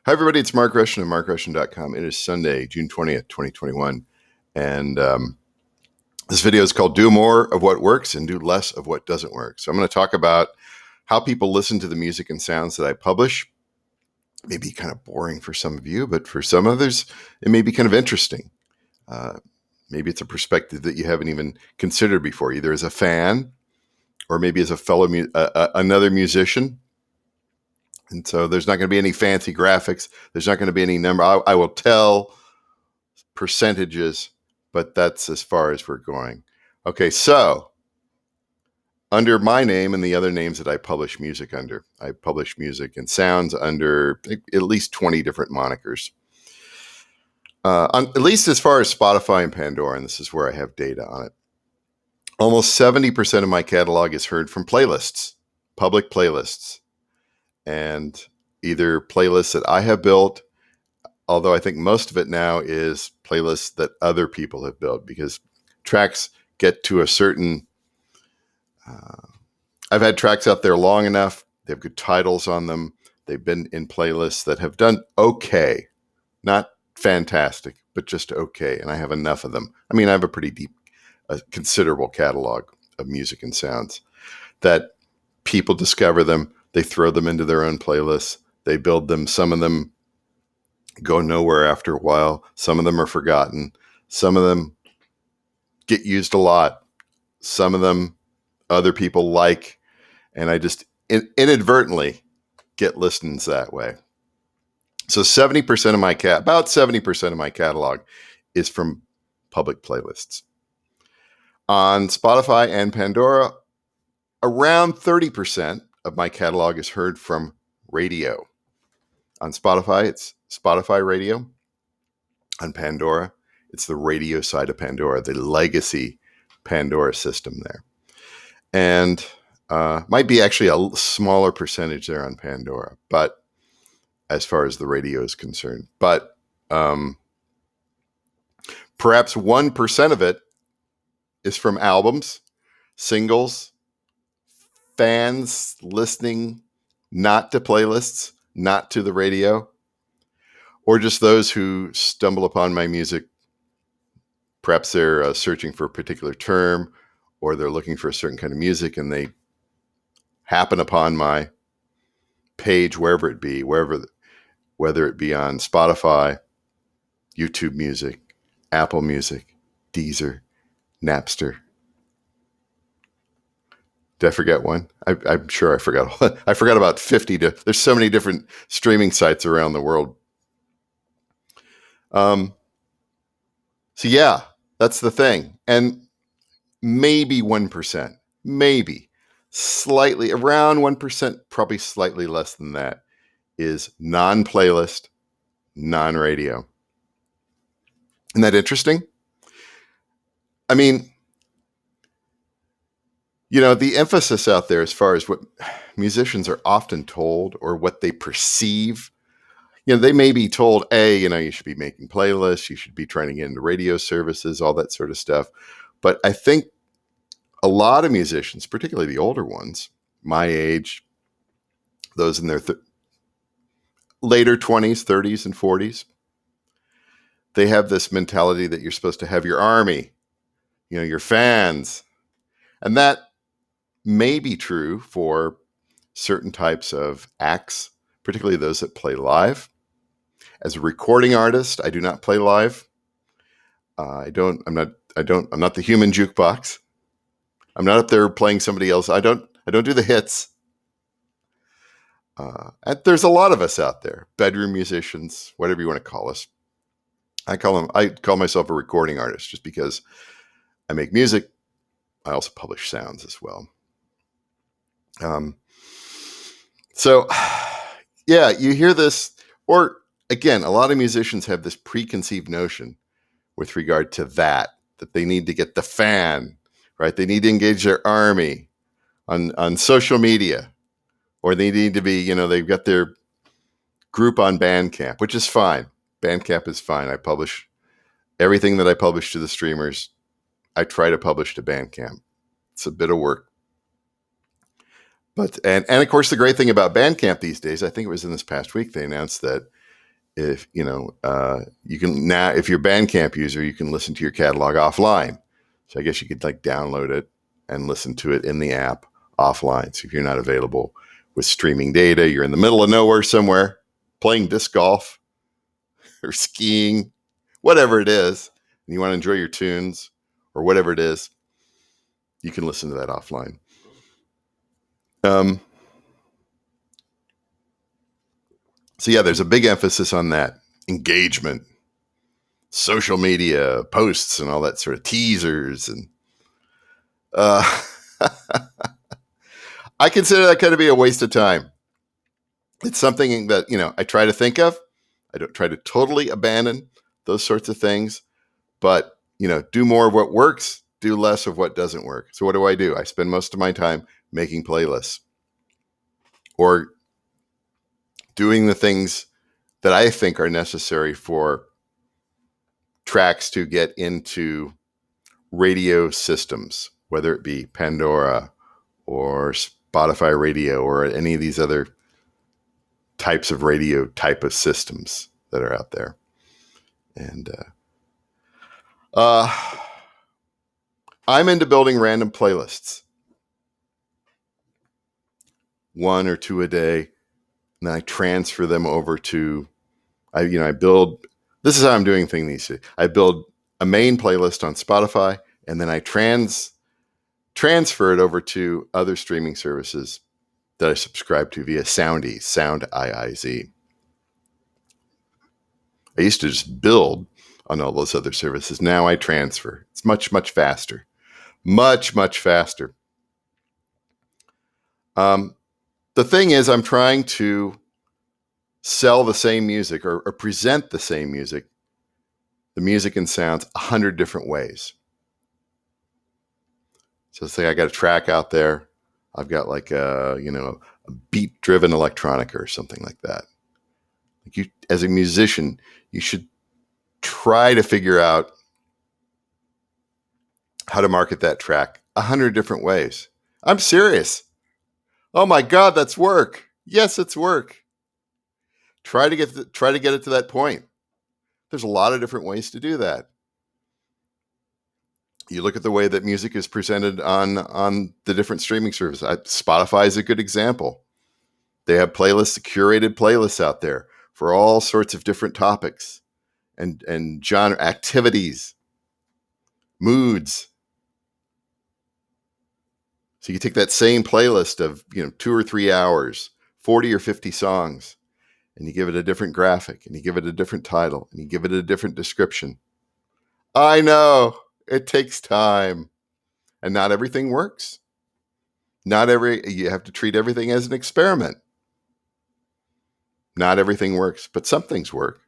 Hi, everybody. It's Mark Rushton of markrushton.com. It is Sunday, June 20th, 2021. And this video is called Do More of What Works and Do Less of What Doesn't Work. So I'm going to talk about how people listen to the music and sounds that I publish. Maybe kind of boring for some of you, but for some others, it may be kind of interesting. Maybe it's a perspective that you haven't even considered before, either as a fan or maybe as a fellow another musician. And so there's not going to be any fancy graphics. There's not going to be any number. I will tell percentages, but that's as far as we're going. Okay, so under my name and the other names that I publish music under, I publish music and sounds under at least 20 different monikers. At least as far as Spotify and Pandora, and this is where I have data on it. Almost 70% of my catalog is heard from playlists, public playlists. And either playlists that I have built, although I think most of it now is playlists that other people have built, because tracks get to a certain, I've had tracks out there long enough. They have good titles on them. They've been in playlists that have done okay, not fantastic, but just okay. And I have enough of them. I mean, I have a pretty deep, considerable catalog of music and sounds that people discover them. They throw them into their own playlists. They build them. Some of them go nowhere after a while. Some of them are forgotten. Some of them get used a lot. Some of them other people like. And I just inadvertently get listens that way. So 70% of my about 70% of my catalog is from public playlists. On Spotify and Pandora, around 30% of my catalog is heard from radio. On Spotify, it's Spotify Radio. On Pandora, it's the radio side of Pandora, the legacy Pandora system there. And might be actually a smaller percentage there on Pandora, but as far as the radio is concerned. But perhaps 1% of it is from albums, singles, fans listening not to playlists, not to the radio, or just those who stumble upon my music. Perhaps they're searching for a particular term, or they're looking for a certain kind of music, and they happen upon my page, wherever it be, whether it be on Spotify, YouTube Music, Apple Music, Deezer, Napster. Did I forget one? I'm sure I forgot. I forgot about 50. There's so many different streaming sites around the world. So yeah, that's the thing. And maybe 1%, maybe slightly around 1%, probably slightly less than that, is non-playlist, non-radio. Isn't that interesting? I mean, you know, the emphasis out there as far as what musicians are often told or what they perceive, you know, they may be told, hey, you know, you should be making playlists, you should be trying to get into radio services, all that sort of stuff. But I think a lot of musicians, particularly the older ones, my age, those in their later 20s, 30s, and 40s, they have this mentality that you're supposed to have your army, you know, your fans. And that may be true for certain types of acts, particularly those that play live. As a recording artist, I do not play live. I'm not the human jukebox. I'm not up there playing somebody else. I don't do the hits. And there's a lot of us out there, bedroom musicians, whatever you want to call us. I call myself a recording artist just because I make music. I also publish sounds as well. So yeah, you hear this, or again, a lot of musicians have this preconceived notion with regard to that they need to get the fan, right? They need to engage their army on social media, or they need to be, you know, they've got their group on BandCamp, which is fine. BandCamp is fine. I publish everything that I publish to the streamers. I try to publish to BandCamp. It's a bit of work. But, and of course, the great thing about BandCamp these days, I think it was in this past week, they announced that If you can now, if you're a BandCamp user, you can listen to your catalog offline. So I guess you could like download it and listen to it in the app offline. So if you're not available with streaming data, you're in the middle of nowhere somewhere playing disc golf or skiing, whatever it is, and you want to enjoy your tunes or whatever it is, you can listen to that offline. So yeah, there's a big emphasis on that engagement, social media posts and all that sort of teasers. And I consider that kind of be a waste of time. It's something that, I try to think of. I don't try to totally abandon those sorts of things, but, do more of what works, do less of what doesn't work. So what do? I spend most of my time making playlists or doing the things that I think are necessary for tracks to get into radio systems, whether it be Pandora or Spotify radio or any of these other types of radio type of systems that are out there. And I'm into building random playlists, 1 or 2 a day, and then I transfer them over to, I build, this is how I'm doing things these days. I build a main playlist on Spotify, and then I transfer it over to other streaming services that I subscribe to via Soundiz, Sound IIZ. I used to just build on all those other services. Now I transfer. It's much, much faster. Much, much faster. The thing is, I'm trying to sell the same music or present the same music, the music and sounds, 100 different ways. So say I got a track out there. I've got like a beat-driven electronica or something like that. Like you, as a musician, you should try to figure out how to market that track 100 different ways. I'm serious. Oh my God, that's work. Yes, it's work. Try to get it to that point. There's a lot of different ways to do that. You look at the way that music is presented on the different streaming services. Spotify is a good example. They have curated playlists out there for all sorts of different topics and genre, activities, moods. So you take that same playlist of 2 or 3 hours, 40 or 50 songs, and you give it a different graphic, and you give it a different title, and you give it a different description. I know it takes time, and not everything works. You have to treat everything as an experiment. Not everything works, but some things work.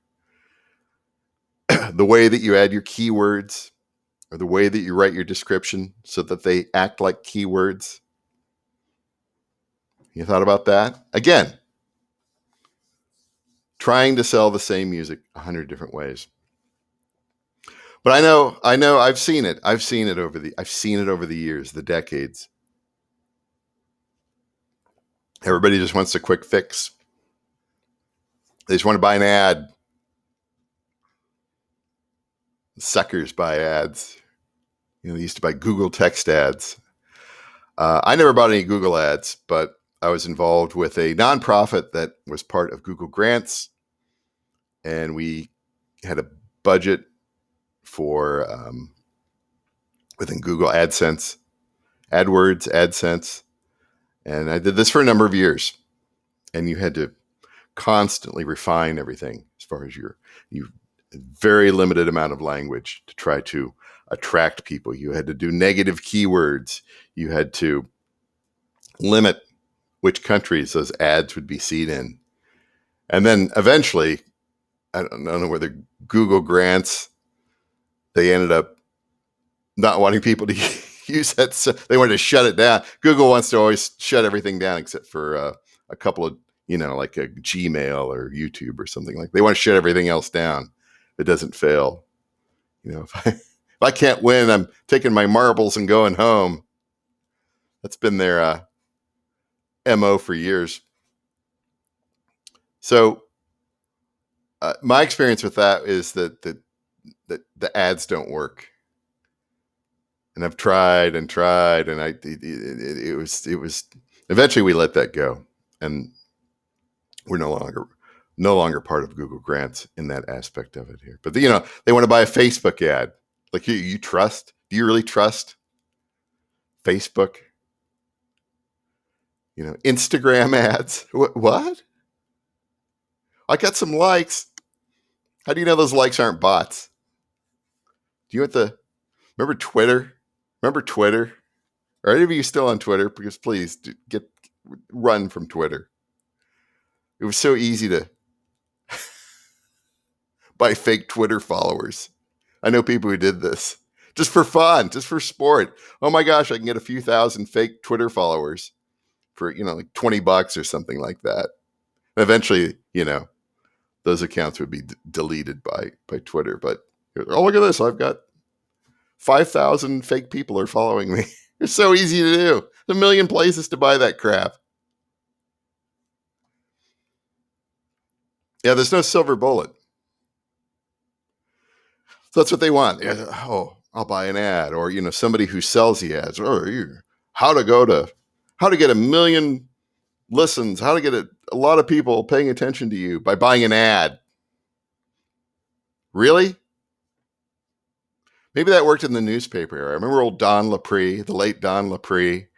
The way that you add your keywords, or the way that you write your description so that they act like keywords. You thought about that? Again, trying to sell the same music 100 different ways. But I know I've seen it. I've seen it over the years, the decades. Everybody just wants a quick fix. They just want to buy an ad. Suckers buy ads. They used to buy Google text ads. I never bought any Google ads, but I was involved with a nonprofit that was part of Google Grants, and we had a budget for within Google AdWords, AdSense, and I did this for a number of years. And you had to constantly refine everything as far as you very limited amount of language to try to attract people. You had to do negative keywords. You had to limit which countries those ads would be seen in. And then eventually, I don't know whether Google Grants, they ended up not wanting people to use that. So they wanted to shut it down. Google wants to always shut everything down except for a couple of, like a Gmail or YouTube or something like that. They want to shut everything else down. It doesn't fail. If I can't win, I'm taking my marbles and going home. That's been their MO for years. So my experience with that is that the ads don't work. And I've tried and tried, and it was eventually we let that go, and we're no longer part of Google Grants in that aspect of it here. But they want to buy a Facebook ad. Like you trust? Do you really trust Facebook? Instagram ads. What? I got some likes. How do you know those likes aren't bots? Do you remember Twitter? Remember Twitter? Are any of you still on Twitter? Because please run from Twitter. It was so easy to buy fake Twitter followers. I know people who did this just for fun, just for sport. Oh my gosh, I can get a few thousand fake Twitter followers for, like $20 or something like that. And eventually, those accounts would be deleted by Twitter. But oh, look at this. I've got 5,000 fake people are following me. It's so easy to do. There's a million places to buy that crap. Yeah, there's no silver bullet. So that's what they want. Oh, I'll buy an ad, or somebody who sells the ads, or how to get a million listens, how to get a lot of people paying attention to you by buying an ad. Really? Maybe that worked in the newspaper era. I remember old Don Lapre, the late Don Lapre.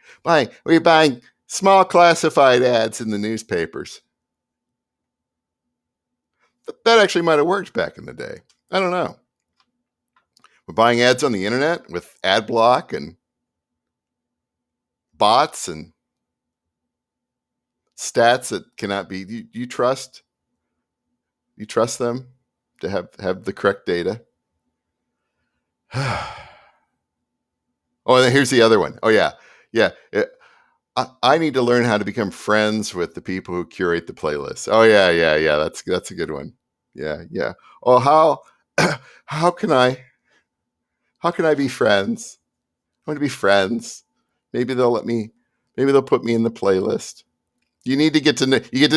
We're buying small classified ads in the newspapers. That actually might have worked back in the day. I don't know. We're buying ads on the internet with ad block and bots and stats that cannot be. Do you trust? You trust them to have the correct data? Oh, and here's the other one. Oh yeah. I need to learn how to become friends with the people who curate the playlist. Oh yeah. That's a good one. Yeah. Oh, how can I be friends? I want to be friends. Maybe they'll put me in the playlist. You need to get to know you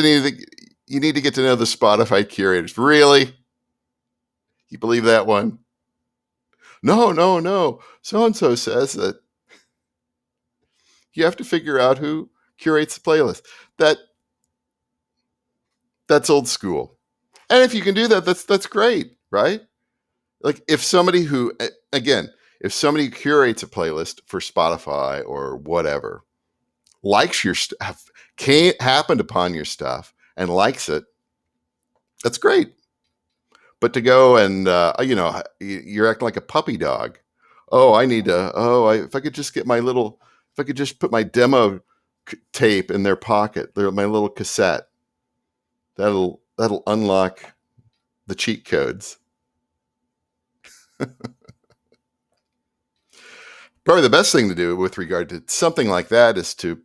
need to get to know the Spotify curators. Really? You believe that one? No. So and so says that you have to figure out who curates the playlist. That's old school. And if you can do that, that's great, right? Like if somebody curates a playlist for Spotify or whatever, likes your stuff, happened upon your stuff and likes it, that's great. But to go and you're acting like a puppy dog. Oh, if I could just put my demo tape in their pocket, my little cassette, that'll unlock the cheat codes. Probably the best thing to do with regard to something like that is to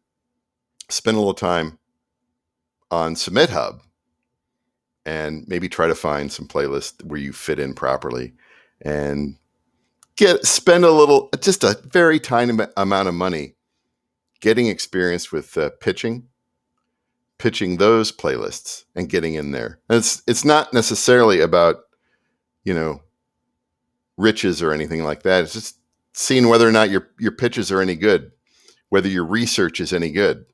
spend a little time on Submit Hub and maybe try to find some playlists where you fit in properly and spend just a very tiny amount of money getting experience with pitching those playlists and getting in there. And it's not necessarily about, riches or anything like that. It's just seeing whether or not your pitches are any good, whether your research is any good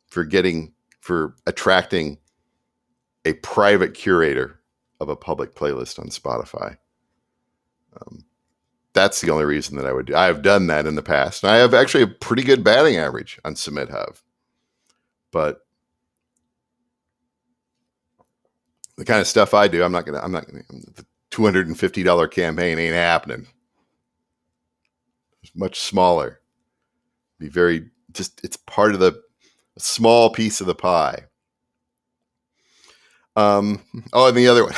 for attracting a private curator of a public playlist on Spotify. That's the only reason that I would do. I have done that in the past. And I have actually a pretty good batting average on Submit Hub. But the kind of stuff I do, I'm not gonna the $250 campaign ain't happening. It's much smaller. It's part of a small piece of the pie. And the other one.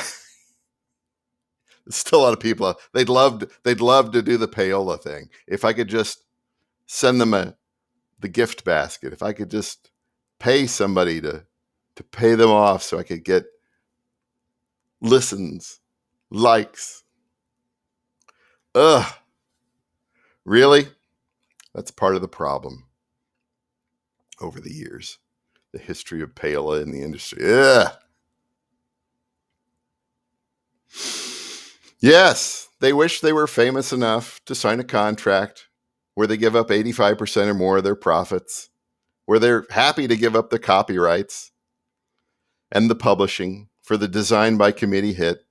There's still a lot of people. They'd love to do the payola thing. If I could just send them the gift basket. If I could just pay somebody to pay them off so I could get listens, likes. Ugh. Really? That's part of the problem over the years. The history of payola in the industry. Ugh. Yes, they wish they were famous enough to sign a contract where they give up 85% or more of their profits, where they're happy to give up the copyrights and the publishing for the design by committee hit.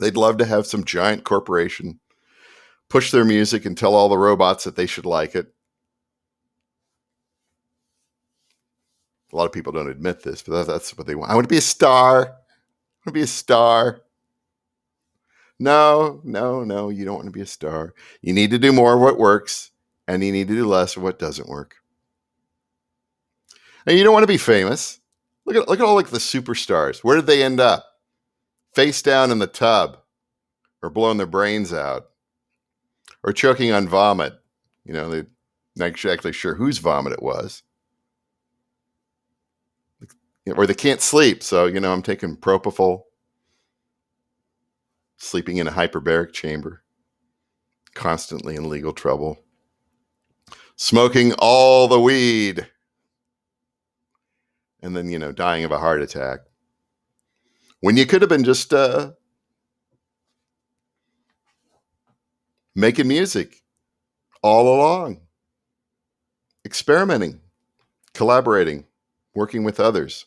They'd love to have some giant corporation push their music and tell all the robots that they should like it. A lot of people don't admit this, but that's what they want. I want to be a star. I want to be a star. No, you don't want to be a star. You need to do more of what works, and you need to do less of what doesn't work. And you don't want to be famous. Look at all like the superstars. Where did they end up? Face down in the tub, or blowing their brains out, or choking on vomit. They're not exactly sure whose vomit it was. Or they can't sleep, so I'm taking propofol, sleeping in a hyperbaric chamber, constantly in legal trouble, smoking all the weed, and then dying of a heart attack. When you could have been just making music all along, experimenting, collaborating, working with others.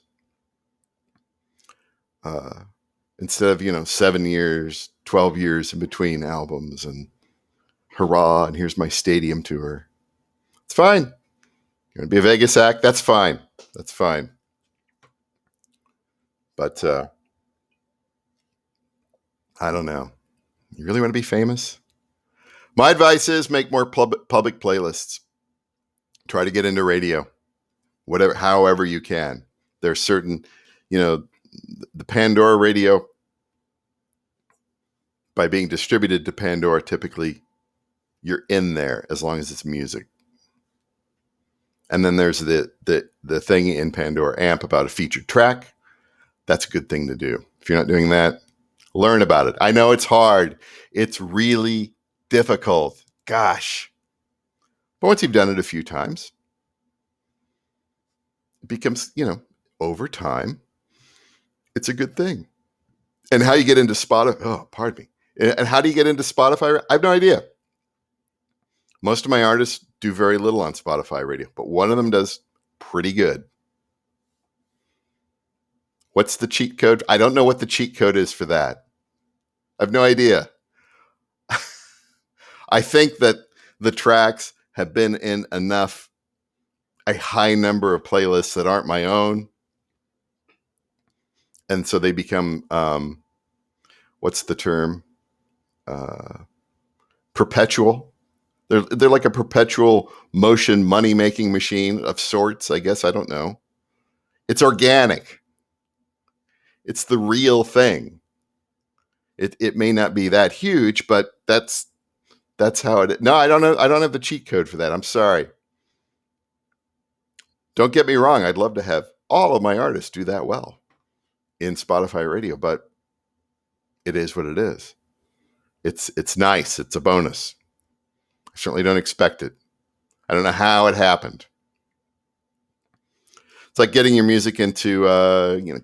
Instead of 7 years, 12 years in between albums and hurrah, and here's my stadium tour. It's fine. You want to be a Vegas act? That's fine. That's fine. But I don't know. You really want to be famous? My advice is make more public playlists. Try to get into radio, however you can. There's certain, the Pandora radio, by being distributed to Pandora, typically you're in there as long as it's music. And then there's the thing in Pandora AMP about a featured track. That's a good thing to do. If you're not doing that, learn about it. I know it's hard. It's really difficult. Gosh. But once you've done it a few times, it becomes, over time, it's a good thing. And how you get into Spotify, And how do you get into Spotify? I have no idea. Most of my artists do very little on Spotify radio, but one of them does pretty good. What's the cheat code? I don't know what the cheat code is for that. I have no idea. I think that the tracks have been in a high number of playlists that aren't my own. And so they become, what's the term? Perpetual. They're like a perpetual motion money-making machine of sorts, I guess. I don't know. It's organic. It's the real thing. It may not be that huge, but that's how it is. No, I don't know. I don't have the cheat code for that. I'm sorry. Don't get me wrong. I'd love to have all of my artists do that well in Spotify radio, but it is what it is. It's nice. It's a bonus. I certainly don't expect it. I don't know how it happened. It's like getting your music into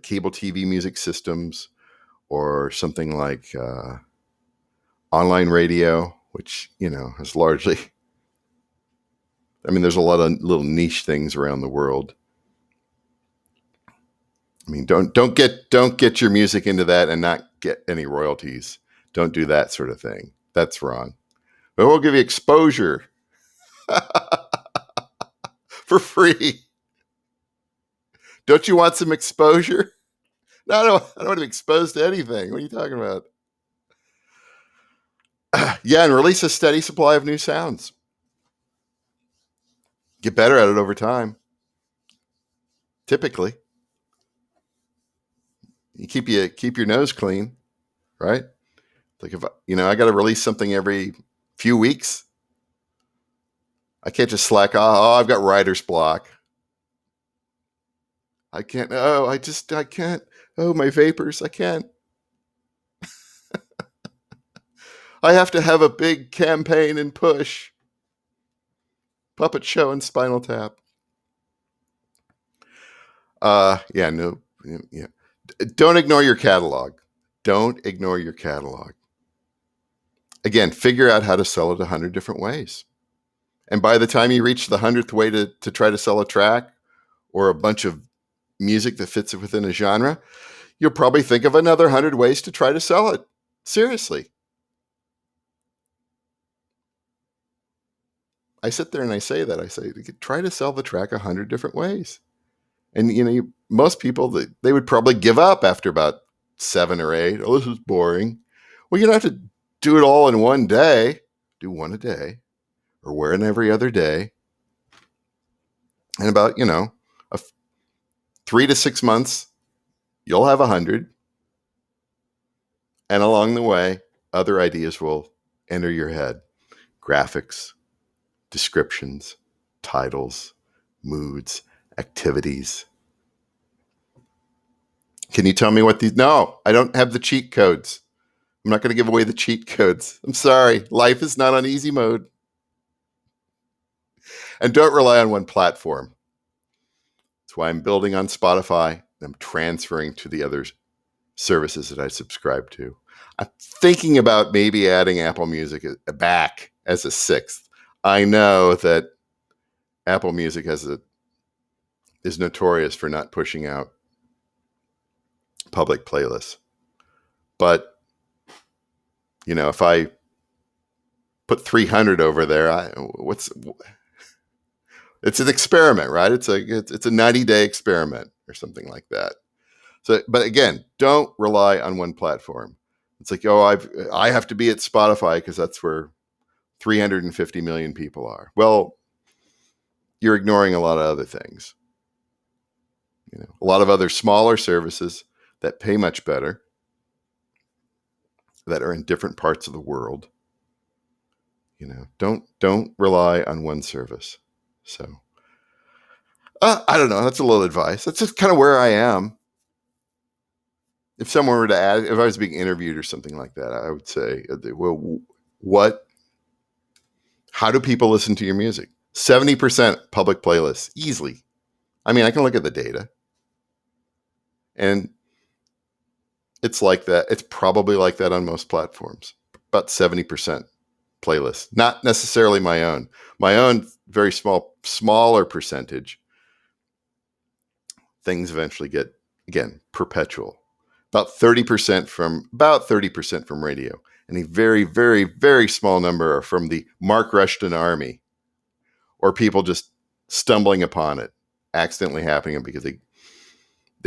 cable TV music systems, or something like online radio, which has largely. I mean, there's a lot of little niche things around the world. I mean, don't get your music into that and not get any royalties. Don't do that sort of thing. That's wrong. But we'll give you exposure for free. Don't you want some exposure? No, I don't want to be exposed to anything. What are you talking about? Yeah, and release a steady supply of new sounds. Get better at it over time. Typically, you keep your nose clean, right? Like if I got to release something every few weeks, I can't just slack off. Oh, I've got writer's block. I can't. Oh, I can't. Oh, my vapors. I can't. I have to have a big campaign and push. Puppet show and Spinal Tap. Yeah. Don't ignore your catalog. Don't ignore your catalog. Again, figure out how to sell it 100 different ways. And by the time you reach the 100th way to try to sell a track or a bunch of music that fits within a genre, you'll probably think of another 100 ways to try to sell it. Seriously. I sit there and I say that. I say, try to sell the track 100 different ways. And, most people, they would probably give up after about 7 or 8. Oh, this is boring. Well, you don't have to do it all in one day. Do one a day or one every other day. And about, 3 to 6 months, you'll have 100. And along the way, other ideas will enter your head. Graphics, descriptions, titles, moods, activities. Can you tell me what these? No, I don't have the cheat codes. I'm not going to give away the cheat codes. I'm sorry. Life is not on easy mode. And don't rely on one platform. That's why I'm building on Spotify and I'm transferring to the other services that I subscribe to. I'm thinking about maybe adding Apple Music back as a 6th. I know that Apple Music is notorious for not pushing out public playlists. But, if I put 300 over there, it's an experiment, right? It's a 90-day experiment or something like that. So, but again, don't rely on one platform. It's like, I have to be at Spotify because that's where 350 million people are. Well, you're ignoring a lot of other things. A lot of other smaller services that pay much better, that are in different parts of the world. Don't rely on one service. So, I don't know. That's a little advice. That's just kind of where I am. If someone were to ask, if I was being interviewed or something like that, I would say, well, how do people listen to your music? 70% public playlists, easily. I mean, I can look at the data. And it's like that. It's probably like that on most platforms. About 70% playlists. Not necessarily my own. My own very smaller percentage. Things eventually get, again, perpetual. About 30% from radio. And a very, very, very small number are from the Mark Rushton army. Or people just stumbling upon it, accidentally happening because they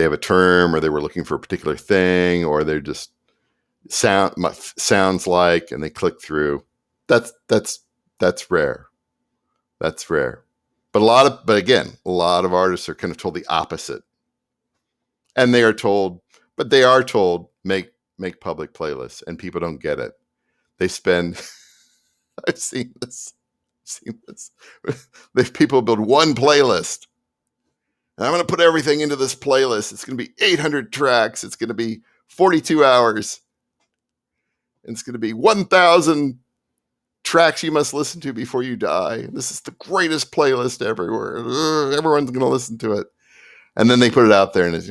have a term, or they were looking for a particular thing, or they're just sounds like, and they click through. That's rare. That's rare. But again, a lot of artists are kind of told the opposite. And they are told make public playlists, and people don't get it. They spend I've seen this. People build one playlist. And I'm going to put everything into this playlist. It's going to be 800 tracks. It's going to be 42 hours. And it's going to be 1,000 tracks you must listen to before you die. This is the greatest playlist everywhere. Everyone's going to listen to it. And then they put it out there and it's,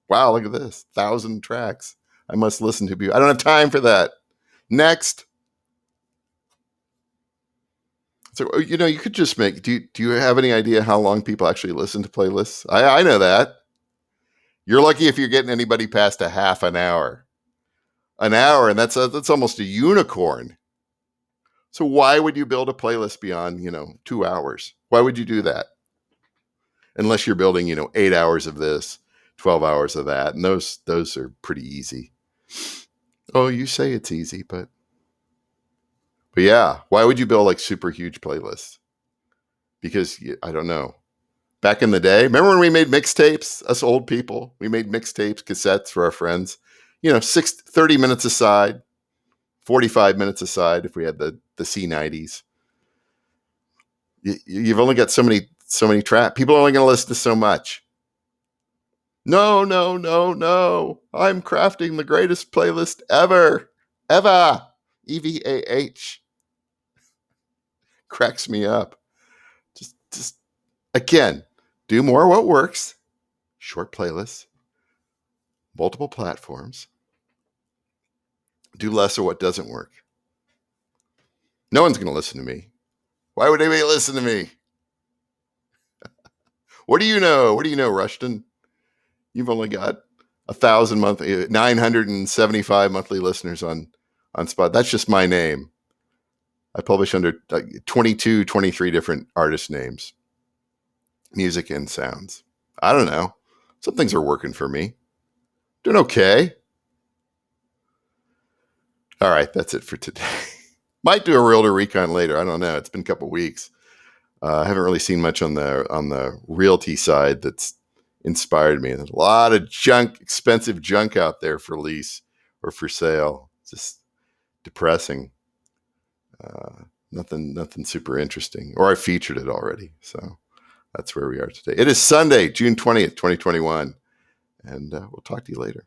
wow, look at this. 1,000 tracks I must listen to. I don't have time for that. Next. So, you could just make, do you have any idea how long people actually listen to playlists? I know that. You're lucky if you're getting anybody past a half an hour. An hour, and that's almost a unicorn. So why would you build a playlist beyond, 2 hours? Why would you do that? Unless you're building, 8 hours of this, 12 hours of that. And those are pretty easy. Oh, you say it's easy, but yeah, why would you build like super huge playlists? Because I don't know. Back in the day, remember when we made mixtapes? Us old people, we made mixtapes, cassettes for our friends. 30 minutes aside, 45 minutes aside if we had the C90s. You've only got so many tracks. People are only going to listen to so much. No. I'm crafting the greatest playlist ever. EVAH. Cracks me up. Just again, do more what works. Short playlists. multiple platforms, do less of what doesn't work. No one's going to listen to me. Why would anybody listen to me? What do you know? What do you know, Rushton? You've only got 1,000 monthly, 975 monthly listeners on Spot. That's just my name. I publish under 22, 23 different artist names, music and sounds. I don't know. Some things are working for me. Doing okay. All right, that's it for today. Might do a realtor recon later. I don't know. It's been a couple weeks. I haven't really seen much on the realty side that's inspired me. There's a lot of junk, expensive junk out there for lease or for sale. It's just depressing. Nothing super interesting. Or I featured it already. So that's where we are today. It is Sunday, June 20th, 2021. And we'll talk to you later.